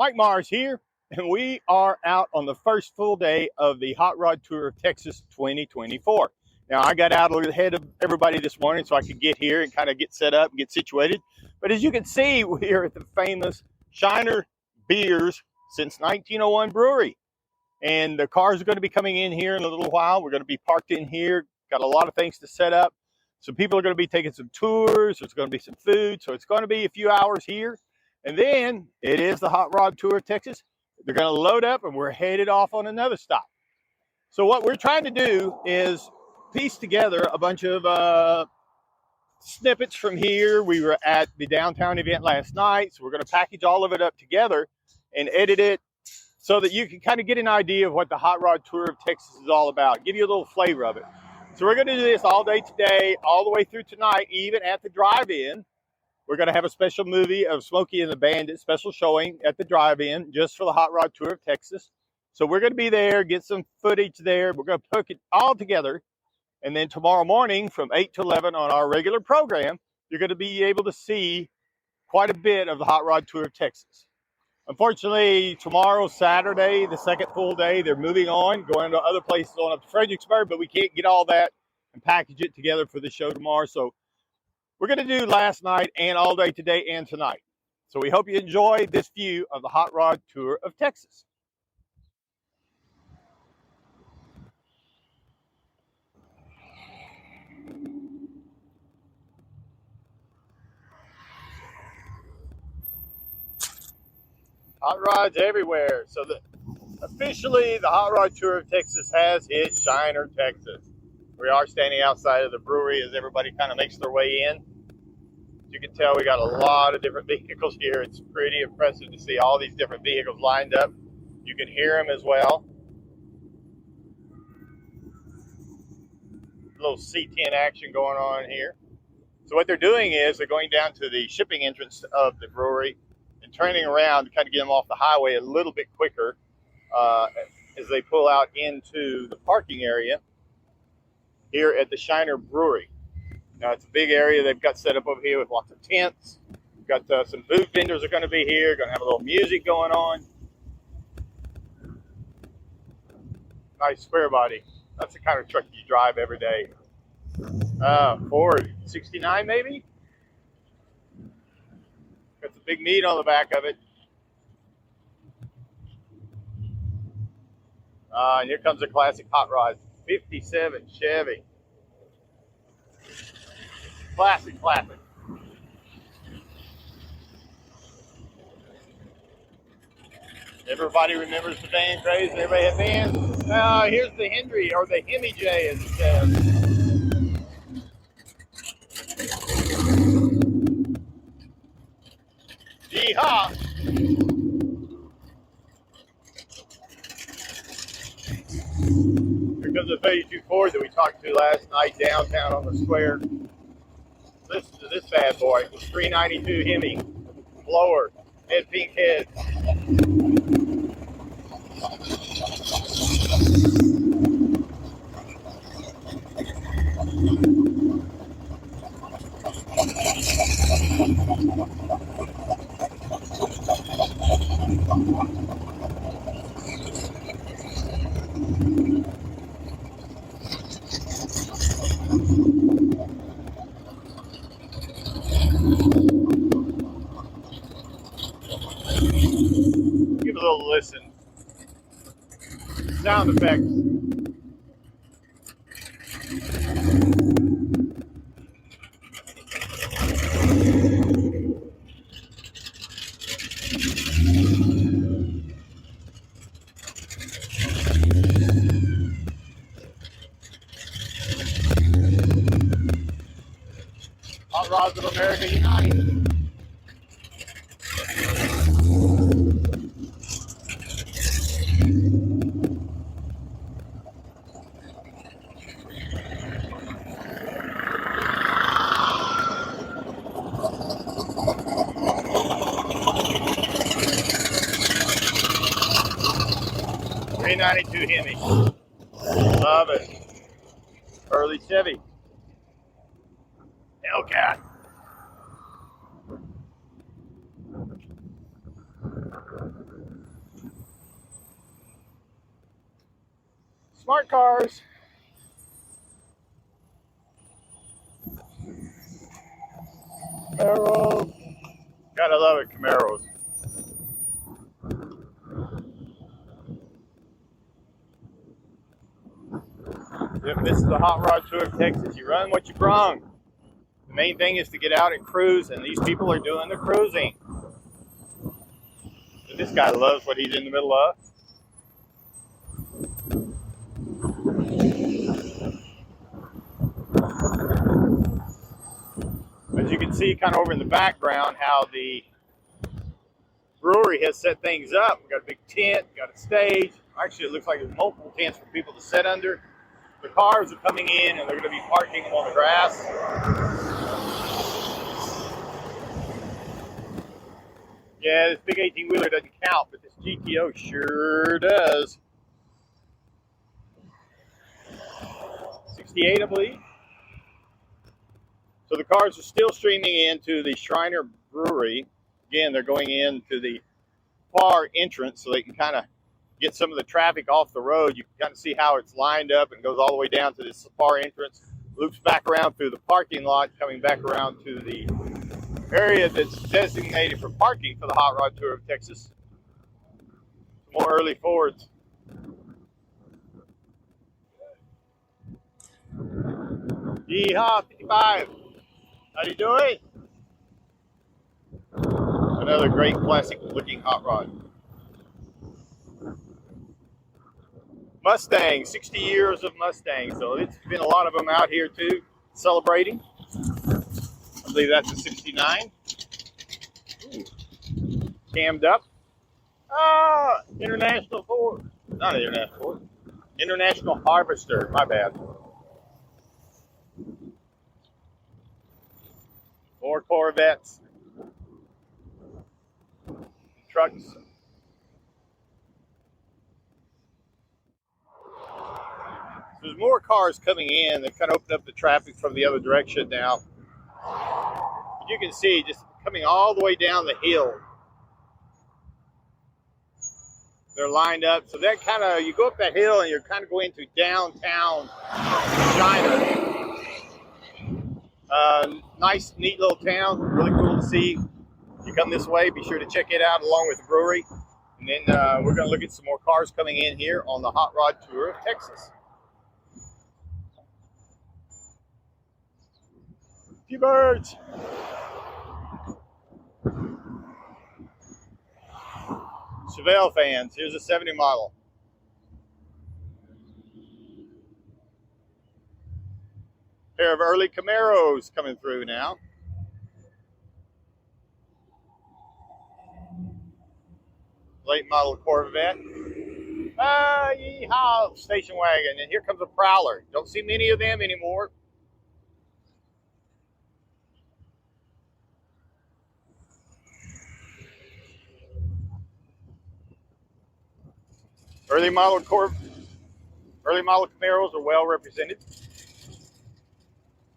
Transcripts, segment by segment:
Mike Mars here, and we are out on the first full day of the Hot Rod Tour of Texas 2024. Now, I got out a little ahead of everybody this morning so I could get here and kind of get set up and get situated. But as you can see, we're at the famous Shiner Beers since 1901 brewery. And the cars are going to be coming in here in a little while. We're going to be parked in here. Got a lot of things to set up. So people are going to be taking some tours. There's going to be some food. So it's going to be a few hours here. And then it is the Hot Rod Tour of Texas. They're going to load up and we're headed off on another stop. So what we're trying to do is piece together a bunch of snippets from here. We were at the downtown event last night. So we're going to package all of it up together and edit it so that you can kind of get an idea of what the Hot Rod Tour of Texas is all about. Give you a little flavor of it. So we're going to do this all day today, all the way through tonight, even at the drive-in. We're going to have a special movie of Smokey and the Bandit special showing at the drive-in just for the Hot Rod Tour of Texas. So we're going to be there, get some footage there. We're going to put it all together. And then tomorrow morning from 8 to 11 on our regular program, you're going to be able to see quite a bit of the Hot Rod Tour of Texas. Unfortunately, tomorrow, Saturday, the second full day, they're moving on, going to other places on up to Fredericksburg, but we can't get all that and package it together for the show tomorrow. So we're going to do last night and all day today and tonight. So we hope you enjoy this view of the Hot Rod Tour of Texas. Hot rods everywhere. So officially, the Hot Rod Tour of Texas has hit Shiner, Texas. We are standing outside of the brewery as everybody kind of makes their way in. You can tell we got a lot of different vehicles here. It's pretty impressive to see all these different vehicles lined up. You can hear them as well. A little C10 action going on here. So what they're doing is they're going down to the shipping entrance of the brewery and turning around to kind of get them off the highway a little bit quicker as they pull out into the parking area here at the Shiner Brewery. Now, it's a big area they've got set up over here with lots of tents. We've got some booth vendors are going to be here, going to have a little music going on. Nice square body. That's the kind of truck you drive every day. Ford 69 maybe? Got some big meat on the back of it. And here comes a classic hot rod, 57 Chevy. Classic. Everybody remembers the van craze. Everybody had vans. Here's the Henry, or the Hemi J, as it says. Yeehaw! Here comes the 32 Ford that we talked to last night downtown on the square. Listen to this bad boy, 392 Hemi, blower, head pink head. Give a little listen. Sound effects. Hot Rods of America United. .392 Hemi. Love it. Early Chevy. Hellcat. Smart cars. Camaro. Gotta love it, Camaros. Yep, this is the Hot Rod Tour of Texas. You run what you brung. The main thing is to get out and cruise, and these people are doing the cruising. And this guy loves what he's in the middle of. As you can see kind of over in the background how the brewery has set things up. We've got a big tent, got a stage. Actually, it looks like there's multiple tents for people to sit under. The cars are coming in and they're going to be parking them on the grass. Yeah, this big 18-wheeler doesn't count, but this GTO sure does. 68, I believe. So the cars are still streaming into the Shiner Brewery. Again, they're going into the far entrance so they can kind of get some of the traffic off the road. You can kind of see how it's lined up and goes all the way down to this far entrance, loops back around through the parking lot, coming back around to the area that's designated for parking for the Hot Rod Tour of Texas. Some more early Fords. Yeehaw, 55. How you doing? Another great classic looking hot rod. Mustangs, 60 years of Mustangs. So it's been a lot of them out here too, celebrating. I believe that's a 69. Ooh. Cammed up. International Ford. Not an International Ford. International Harvester, my bad. More Corvettes. Trucks. So there's more cars coming in. They've kind of opened up the traffic from the other direction now. But you can see just coming all the way down the hill. They're lined up. So that kind of, you go up that hill and you're kind of going to downtown China. Nice, neat little town. Really cool to see. If you come this way, be sure to check it out along with the brewery. And then we're going to look at some more cars coming in here on the Hot Rod Tour of Texas. A few birds. Chevelle fans, here's a 70 model. Pair of early Camaros coming through now. Late model Corvette. Yeehaw, station wagon. And here comes a Prowler. Don't see many of them anymore. Early model Camaros are well represented.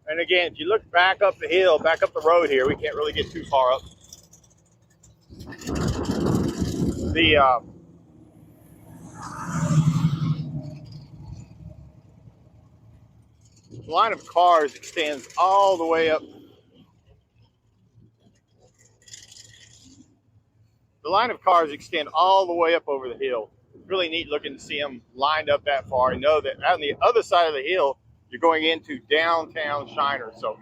And again, if you look back up the hill, back up the road here, we can't really get too far up. The line of cars extends all the way up. The line of cars extend all the way up over the hill. It's really neat looking to see them lined up that far and know that on the other side of the hill, you're going into downtown Shiner. So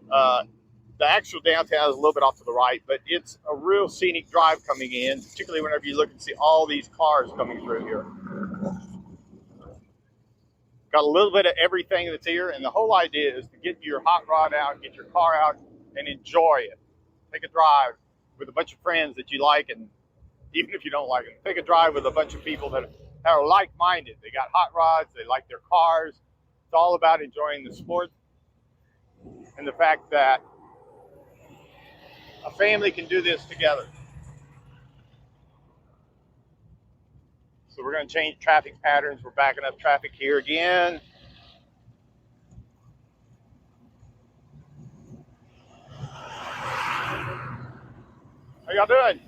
the actual downtown is a little bit off to the right, but it's a real scenic drive coming in, particularly whenever you look and see all these cars coming through here. Got a little bit of everything that's here, and the whole idea is to get your hot rod out, get your car out, and enjoy it. Take a drive with a bunch of friends that you like, and even if you don't like them, take a drive with a bunch of people that are like-minded. They got hot rods, they like their cars. It's all about enjoying the sport and the fact that a family can do this together. So we're going to change traffic patterns. We're backing up traffic here again. In How y'all doing?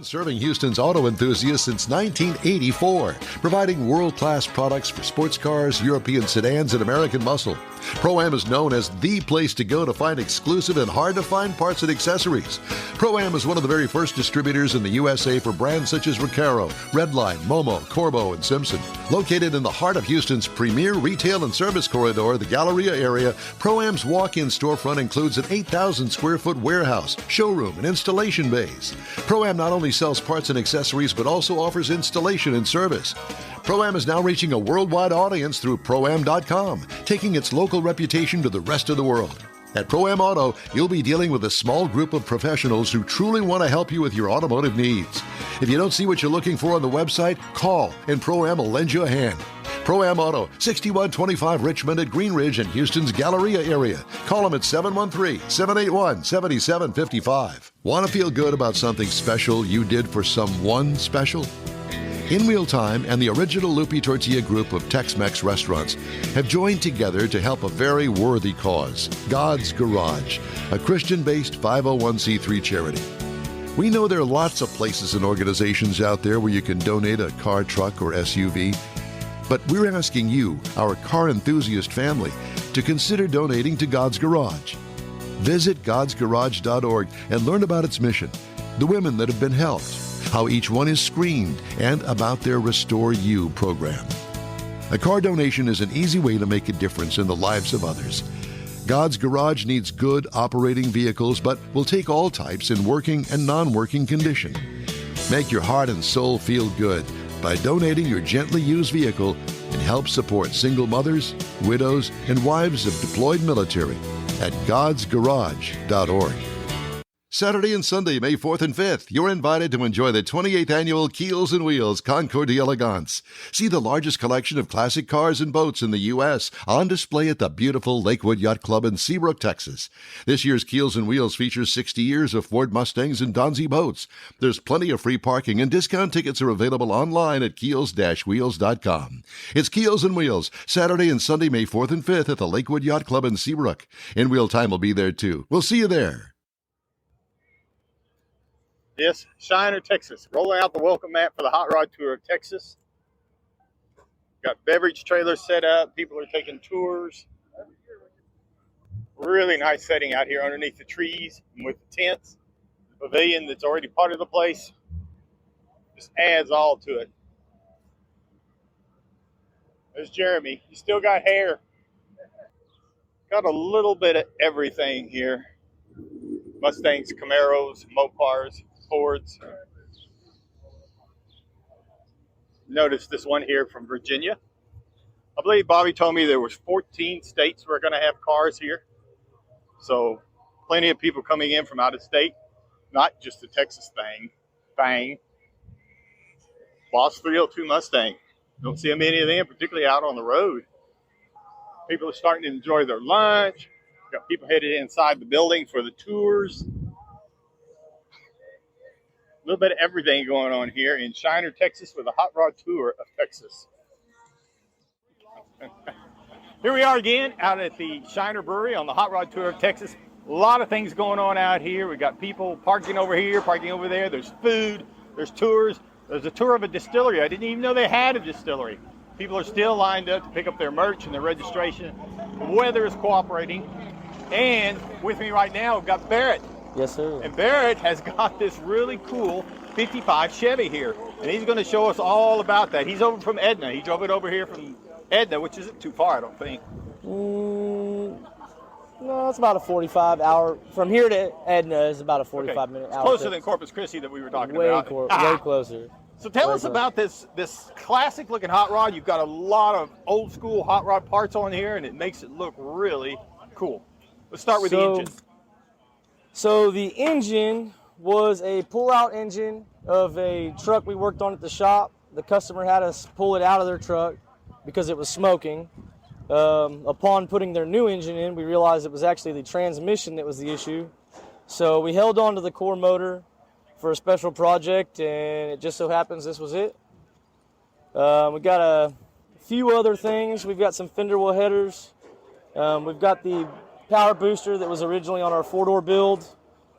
Serving Houston's auto enthusiasts since 1984, providing world-class products for sports cars, European sedans, and American muscle. Pro-Am is known as the place to go to find exclusive and hard-to-find parts and accessories. Pro-Am is one of the very first distributors in the USA for brands such as Recaro, Redline, Momo, Corbo, and Simpson. Located in the heart of Houston's premier retail and service corridor, the Galleria area, Pro-Am's walk-in storefront includes an 8,000 square foot warehouse, showroom, and installation bays. Pro-Am not only sells parts and accessories, but also offers installation and service. Pro-Am is now reaching a worldwide audience through Pro-Am.com, taking its local reputation to the rest of the world. At Pro-Am Auto, you'll be dealing with a small group of professionals who truly want to help you with your automotive needs. If you don't see what you're looking for on the website, call and Pro-Am will lend you a hand. Pro-Am Auto, 6125 Richmond at Green Ridge in Houston's Galleria area. Call them at 713-781-7755. Want to feel good about something special you did for someone special? In Wheel Time and the original Lupi Tortilla group of Tex-Mex restaurants have joined together to help a very worthy cause, God's Garage, a Christian-based 501c3 charity. We know there are lots of places and organizations out there where you can donate a car, truck, or SUV, but we're asking you, our car enthusiast family, to consider donating to God's Garage. Visit godsgarage.org and learn about its mission, the women that have been helped, how each one is screened, and about their Restore You program. A car donation is an easy way to make a difference in the lives of others. God's Garage needs good operating vehicles, but will take all types in working and non-working condition. Make your heart and soul feel good by donating your gently used vehicle and help support single mothers, widows, and wives of deployed military at godsgarage.org. Saturday and Sunday, May 4th and 5th, you're invited to enjoy the 28th annual Keels Wheels Concours d'Elegance. See the largest collection of classic cars and boats in the U.S. on display at the beautiful Lakewood Yacht Club in Seabrook, Texas. This year's Keels Wheels features 60 years of Ford Mustangs and Donzie boats. There's plenty of free parking, and discount tickets are available online at keels-wheels.com. It's Keels Wheels, Saturday and Sunday, May 4th and 5th at the Lakewood Yacht Club in Seabrook. In Wheel Time will be there too. We'll see you there. Yes, Shiner, Texas. Rolling out the welcome mat for the Hot Rod Tour of Texas. Got beverage trailers set up. People are taking tours. Really nice setting out here underneath the trees and with the tents. The pavilion that's already part of the place just adds all to it. There's Jeremy. He still got hair. Got a little bit of everything here. Mustangs, Camaros, Mopars, Fords. Notice this one here from Virginia. I believe Bobby told me there was 14 states were going to have cars here. So plenty of people coming in from out of state. Not just the Texas thing. Boss 302 Mustang. Don't see many of them, particularly out on the road. People are starting to enjoy their lunch. Got people headed inside the building for the tours. A little bit of everything going on here in Shiner, Texas for the Hot Rod Tour of Texas. Here we are again out at the Shiner Brewery on the Hot Rod Tour of Texas. A lot of things going on out here. We got people parking over here, parking over there. There's food, there's tours. There's a tour of a distillery. I didn't even know they had a distillery. People are still lined up to pick up their merch and their registration. The weather is cooperating. And with me right now, we've got Barrett. Yes, sir. And Barrett has got this really cool 55 Chevy here. And he's going to show us all about that. He's over from Edna. He drove it over here from Edna, which isn't too far, I don't think. No, it's about a 45 hour. From here to Edna is about a 45-minute hour. Closer than Corpus Christi that we were talking about. Way closer. So tell us about this classic looking hot rod. You've got a lot of old school hot rod parts on here, and it makes it look really cool. Let's start with the engine. So the engine was a pull-out engine of a truck we worked on at the shop. The customer had us pull it out of their truck because it was smoking. Upon putting their new engine in, we realized it was actually the transmission that was the issue. So we held on to the core motor for a special project, and it just so happens this was it. We got a few other things. We've got some fender well headers. We've got the power booster that was originally on our four-door build.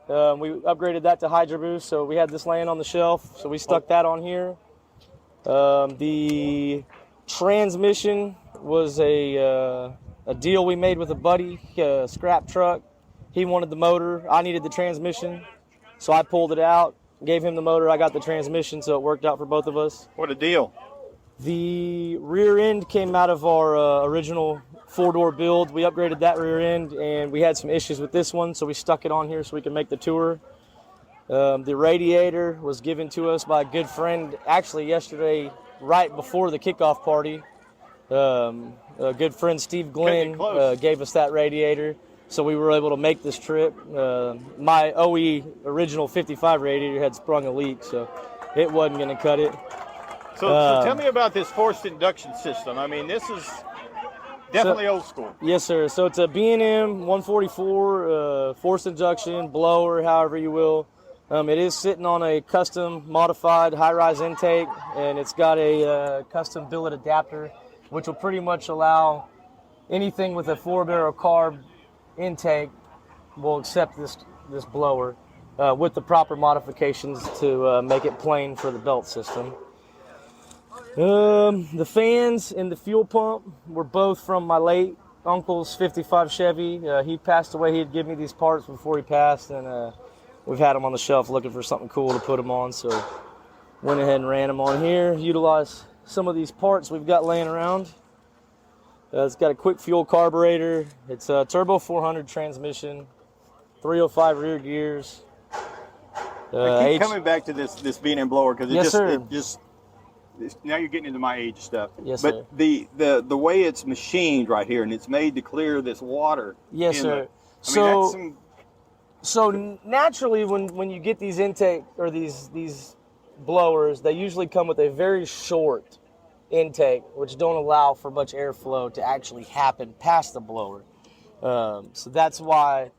We upgraded that to Hydro Boost, so we had this laying on the shelf, so we stuck that on here. The transmission was a deal we made with a buddy, a scrap truck. He wanted the motor. I needed the transmission, so I pulled it out, gave him the motor. I got the transmission, so it worked out for both of us. What a deal. The rear end came out of our original four-door build. We upgraded that rear end, and we had some issues with this one, so we stuck it on here so we could make the tour. The radiator was given to us by a good friend, actually yesterday, right before the kickoff party. A good friend, Steve Glenn, gave us that radiator, so we were able to make this trip. My OE original 55 radiator had sprung a leak, so it wasn't going to cut it. So tell me about this forced induction system. I mean, this is definitely old school. Yes, sir. So it's a B&M 144 forced induction, blower, however you will. It is sitting on a custom modified high-rise intake, and it's got a custom billet adapter, which will pretty much allow anything with a 4-barrel carb intake will accept this blower with the proper modifications to make it plain for the belt system. The fans and the fuel pump were both from my late uncle's 55 Chevy. He passed away. He had given me these parts before he passed, and we've had them on the shelf looking for something cool to put them on, so went ahead and ran them on here. Utilized some of these parts we've got laying around. It's got a quick fuel carburetor. It's a turbo 400 transmission, 305 rear gears. I keep coming back to this B&M blower because it yes, now you're getting into my age stuff. Yes, but sir. the way it's machined right here, and it's made to clear this water. Yes, sir. So naturally, when you get these intake or these blowers, they usually come with a very short intake, which don't allow for much airflow to actually happen past the blower. So that's why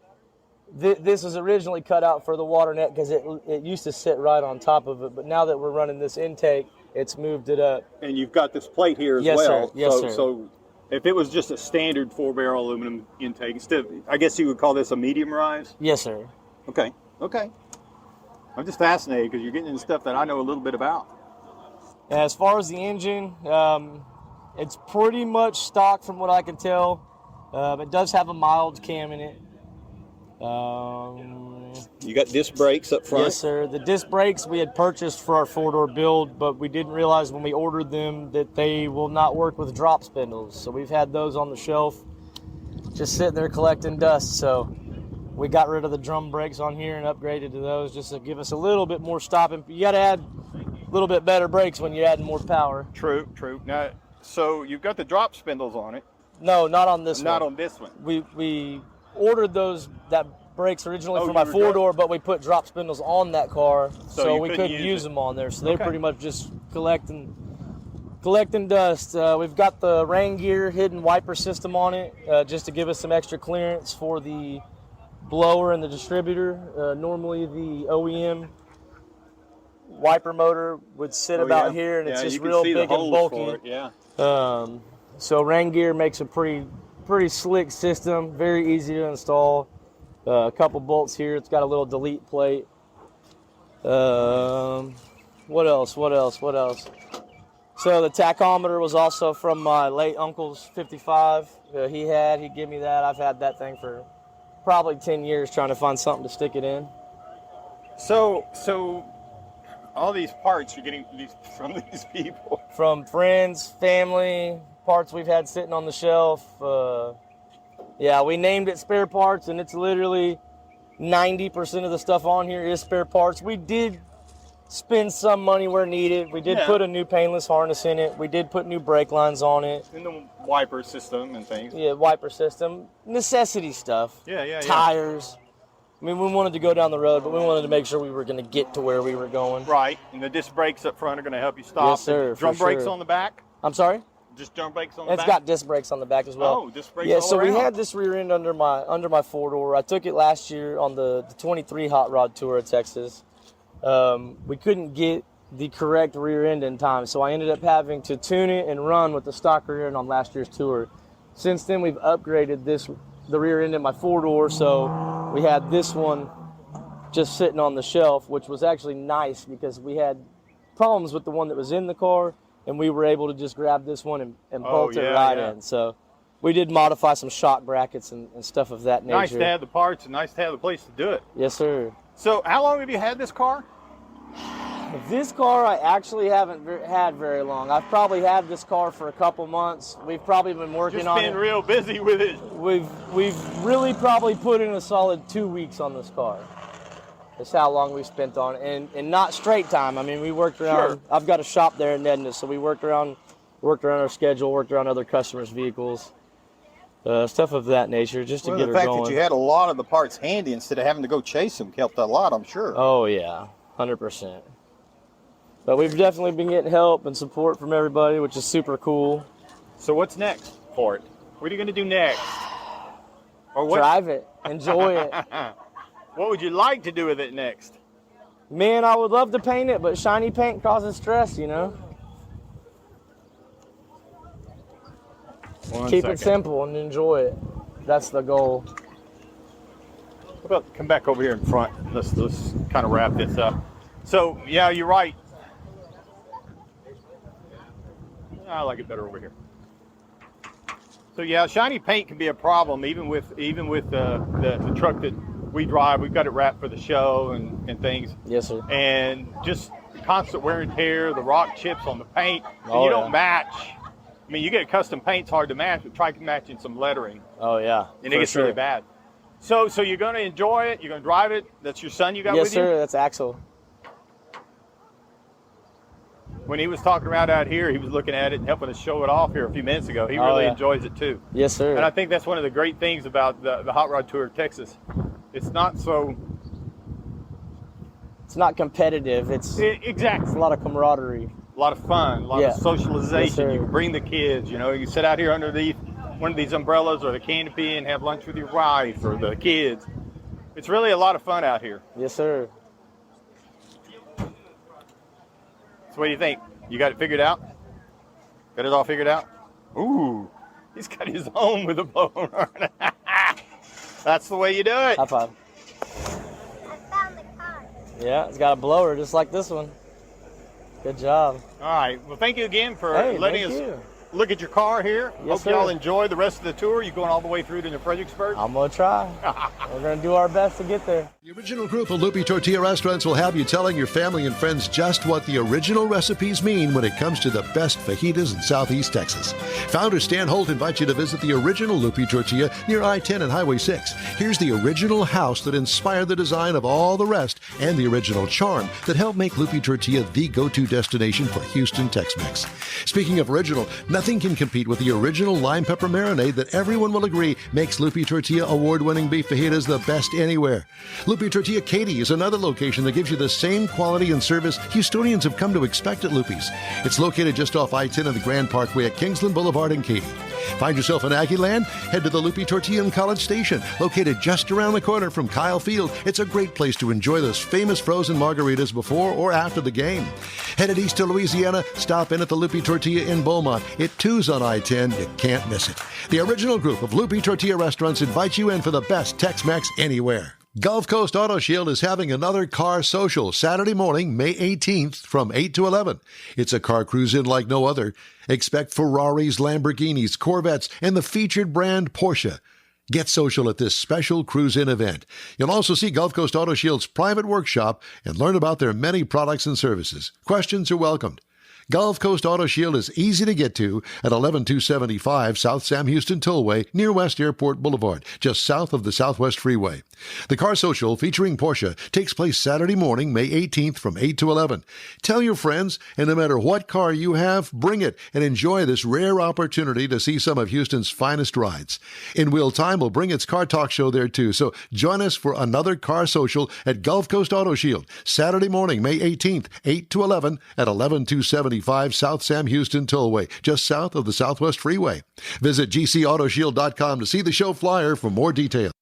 this was originally cut out for the water net, because it used to sit right on top of it. But now that we're running this intake, it's moved it up. And you've got this plate here as yes, well. Sir. Yes, sir. So if it was just a standard 4-barrel aluminum intake, instead of, I guess you would call this a medium rise? Yes, sir. Okay. I'm just fascinated because you're getting into stuff that I know a little bit about. As far as the engine, it's pretty much stock from what I can tell. It does have a mild cam in it. You got disc brakes up front? Yes, sir. The disc brakes we had purchased for our 4-door build, but we didn't realize when we ordered them that they will not work with drop spindles. So we've had those on the shelf just sitting there collecting dust. So we got rid of the drum brakes on here and upgraded to those just to give us a little bit more stopping. You got to add a little bit better brakes when you're adding more power. True. Now, so you've got the drop spindles on it. No, not on this one. Not on this one. We ordered that brakes originally for my 4-door, but we put drop spindles on that car, so we couldn't use them on there. So they're pretty much just collecting dust. We've got the rain gear hidden wiper system on it, just to give us some extra clearance for the blower and the distributor. Normally the OEM wiper motor would sit about here, and it's just real big and bulky. So rain gear makes a pretty slick system, very easy to install. A couple bolts here. It's got a little delete plate. What else? So the tachometer was also from my late uncle's 55. He'd give me that. I've had that thing for probably 10 years trying to find something to stick it in. So all these parts you're getting from these people? From friends, family, parts we've had sitting on the shelf. Yeah, we named it spare parts, and it's literally 90% of the stuff on here is spare parts. We did spend some money where needed. We did put a new painless harness in it. We did put new brake lines on it. And the wiper system and things. Yeah, wiper system. Necessity stuff. Yeah. Tires. I mean, we wanted to go down the road, but we wanted to make sure we were going to get to where we were going. Right, and the disc brakes up front are going to help you stop. Yes, sir. Drum brakes on the back? I'm sorry? Just drum brakes on the back? It's got disc brakes on the back as well. Oh, disc brakes all around. We had this rear end under my 4-door. I took it last year on the 23 Hot Rod Tour of Texas. We couldn't get the correct rear end in time, so I ended up having to tune it and run with the stock rear end on last year's tour. Since then, we've upgraded the rear end in my 4-door, so we had this one just sitting on the shelf, which was actually nice because we had problems with the one that was in the car, and we were able to just grab this one and bolt it right in. So we did modify some shock brackets and stuff of that nature. Nice to have the parts and nice to have the place to do it. Yes, sir. So how long have you had this car? This car I actually haven't had very long. I've probably had this car for a couple months. We've probably been working on it. Just been real busy with it. We've really probably put in a solid 2 weeks on this car. That's how long we spent on it, and not straight time. I mean, we worked around. Sure. I've got a shop there in Edna, so we worked around our schedule, worked around other customers' vehicles, stuff of that nature, just to get her going. The fact that you had a lot of the parts handy instead of having to go chase them helped a lot, I'm sure. Oh yeah, 100%. But we've definitely been getting help and support from everybody, which is super cool. So what's next for it? What are you going to do next? Or what? Drive it, enjoy it. What would you like to do with it next? Man, I would love to paint it, but shiny paint causes stress, you know? Keep it simple and enjoy it. That's the goal. How about come back over here in front? Let's kind of wrap this up. So, yeah, you're right. I like it better over here. So, yeah, shiny paint can be a problem, even with the truck that we drive. We've got it wrapped for the show and things. Yes, sir. And just constant wear and tear, the rock chips on the paint. And you don't match. I mean, you get custom paint's hard to match, but try matching some lettering. Oh, yeah. And it gets really bad. So you're going to enjoy it? You're going to drive it? That's your son you got with you? Yes, sir. That's Axel. When he was talking around out here, he was looking at it and helping us show it off here a few minutes ago. He really enjoys it, too. Yes, sir. And I think that's one of the great things about the Hot Rod Tour of Texas. It's not so... It's not competitive. Exactly. It's a lot of camaraderie. A lot of fun, a lot of socialization. Yes, you can bring the kids, you know. You sit out here underneath one of these umbrellas or the canopy and have lunch with your wife or the kids. It's really a lot of fun out here. Yes, sir. So what do you think? You got it figured out? Got it all figured out? Ooh, he's got his own with a blower. That's the way you do it. High five. I found the car. Yeah, it's got a blower just like this one. Good job. All right. Well, thank you again for letting us look at your car here. Yes, Hope y'all enjoy the rest of the tour. You going all the way through to New Fredericksburg? I'm going to try. We're going to do our best to get there. The original group of Loopy Tortilla restaurants will have you telling your family and friends just what the original recipes mean when it comes to the best fajitas in Southeast Texas. Founder Stan Holt invites you to visit the original Loopy Tortilla near I-10 and Highway 6. Here's the original house that inspired the design of all the rest and the original charm that helped make Loopy Tortilla the go-to destination for Houston Tex-Mex. Speaking of original, nothing can compete with the original lime pepper marinade that everyone will agree makes Loopy Tortilla award-winning beef fajitas the best anywhere. Loopy Tortilla Katy is another location that gives you the same quality and service Houstonians have come to expect at Loopy's. It's located just off I-10 and the Grand Parkway at Kingsland Boulevard in Katy. Find yourself in Aggie Land? Head to the Loopy Tortilla in College Station, located just around the corner from Kyle Field. It's a great place to enjoy those famous frozen margaritas before or after the game. Headed east to Louisiana, stop in at the Loopy Tortilla in Beaumont. It too's on I-10. You can't miss it. The original group of Loopy Tortilla restaurants invites you in for the best Tex-Mex anywhere. Gulf Coast Auto Shield is having another car social Saturday morning, May 18th from 8 to 11. It's a car cruise-in like no other. Expect Ferraris, Lamborghinis, Corvettes, and the featured brand Porsche. Get social at this special cruise-in event. You'll also see Gulf Coast Auto Shield's private workshop and learn about their many products and services. Questions are welcomed. Gulf Coast Auto Shield is easy to get to at 11275 South Sam Houston Tollway near West Airport Boulevard, just south of the Southwest Freeway. The Car Social featuring Porsche takes place Saturday morning, May 18th from 8 to 11. Tell your friends, and no matter what car you have, bring it and enjoy this rare opportunity to see some of Houston's finest rides. In Wheel Time will bring its Car Talk show there too, so join us for another Car Social at Gulf Coast Auto Shield, Saturday morning, May 18th, 8 to 11 at 11275 South Sam Houston Tollway, just south of the Southwest Freeway. Visit gcautoshield.com to see the show flyer for more details.